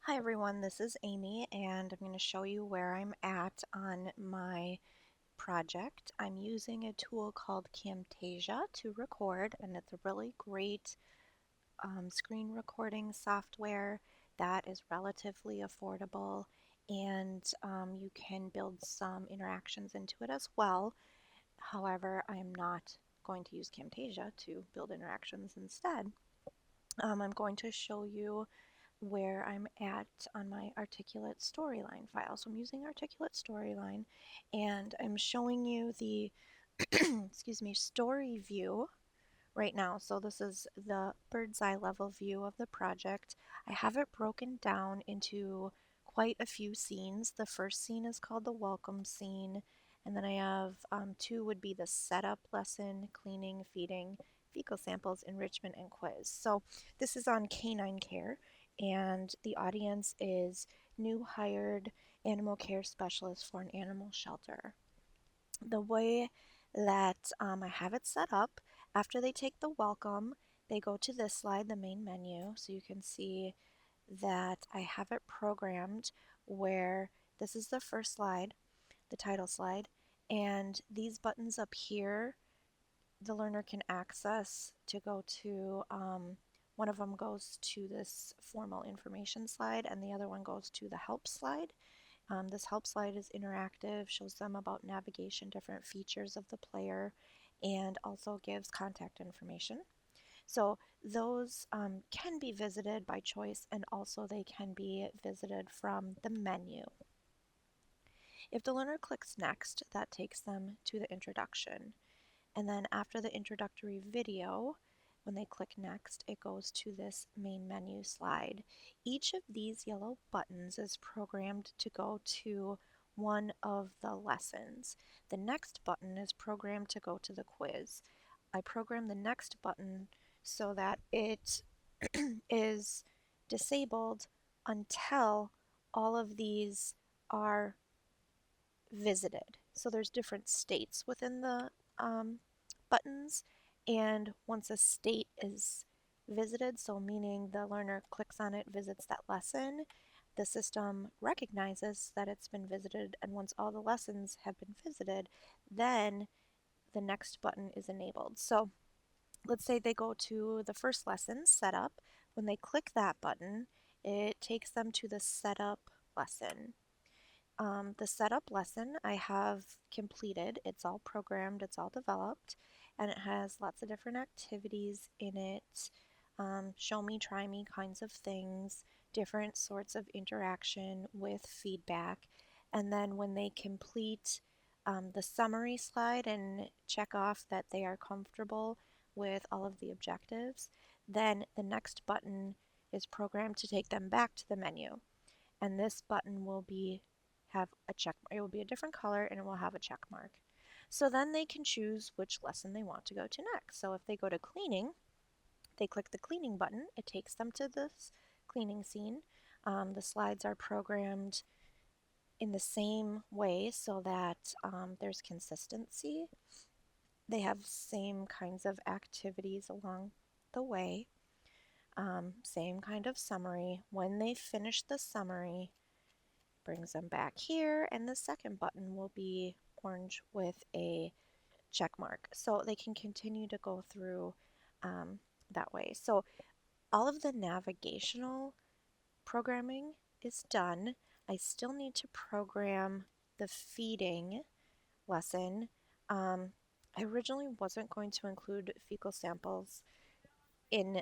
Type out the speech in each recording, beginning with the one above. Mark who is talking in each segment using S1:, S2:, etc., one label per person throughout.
S1: Hi everyone, this is Amy and I'm going to show you where I'm at on my project. I'm using a tool called Camtasia to record, and it's a really great screen recording software that is relatively affordable, and you can build some interactions into it as well. However, I'm not going to use Camtasia to build interactions instead. I'm going to show you where I'm at on my articulate storyline file. So I'm using articulate storyline and I'm showing you the excuse me, story view right now. So this is the bird's eye level view of the project. I have it broken down into quite a few scenes. The first scene is called the welcome scene, and then I have two would be the setup lesson, cleaning, feeding, fecal samples, enrichment, and quiz. So this is on canine care, and the audience is new hired animal care specialist for an animal shelter. The way that I have it set up, after they take the welcome, they go to this slide, the main menu. So you can see that I have it programmed where this is the first slide, the title slide, and these buttons up here, the learner can access to go to, one of them goes to this formal information slide, and the other one goes to the help slide. This help slide is interactive, shows them about navigation, different features of the player, and also gives contact information. So those can be visited by choice, and also they can be visited from the menu. If the learner clicks next, that takes them to the introduction. And then after the introductory video, when they click next, it goes to this main menu slide. Each of these yellow buttons is programmed to go to one of the lessons. The next button is programmed to go to the quiz. I program the next button so that it is disabled until all of these are visited. So there's different states within the buttons, and once a state is visited, so meaning the learner clicks on it, visits that lesson, the system recognizes that it's been visited, and once all the lessons have been visited, then the next button is enabled. So let's say they go to the first lesson, setup. When they click that button, it takes them to the setup lesson. The setup lesson I have completed. It's all programmed, it's all developed, and it has lots of different activities in it. Show me, try me kinds of things, different sorts of interaction with feedback. And then when they complete the summary slide and check off that they are comfortable with all of the objectives, then the next button is programmed to take them back to the menu. And this button will be have a check mark. It will be a different color and it will have a check mark. So then they can choose which lesson they want to go to next. So if they go to cleaning, they click the cleaning button. It takes them to this cleaning scene. The slides are programmed in the same way so that there's consistency. They have same kinds of activities along the way. Same kind of summary. When they finish the summary, brings them back here, and the second button will be orange with a check mark. So they can continue to go through that way. So all of the navigational programming is done. I still need to program the feeding lesson. I originally wasn't going to include fecal samples in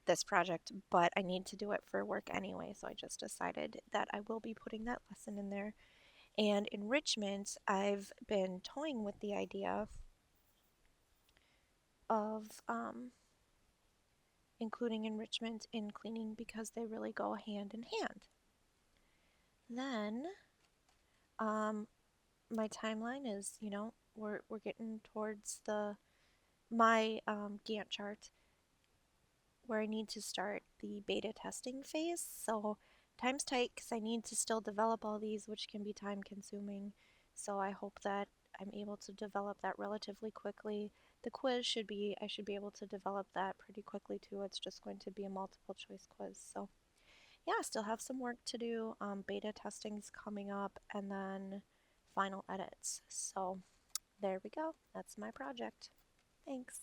S1: this project, but I need to do it for work anyway, so I just decided that I will be putting that lesson in there. And enrichment, I've been toying with the idea of including enrichment in cleaning because they really go hand in hand. Then my timeline is, we're getting towards my Gantt chart where I need to start the beta testing phase. So time's tight because I need to still develop all these, which can be time consuming. So I hope that I'm able to develop that relatively quickly. The quiz I should be able to develop that pretty quickly too. It's just going to be a multiple choice quiz. So yeah, still have some work to do. Beta testing's coming up, and then final edits. So there we go. That's my project. Thanks.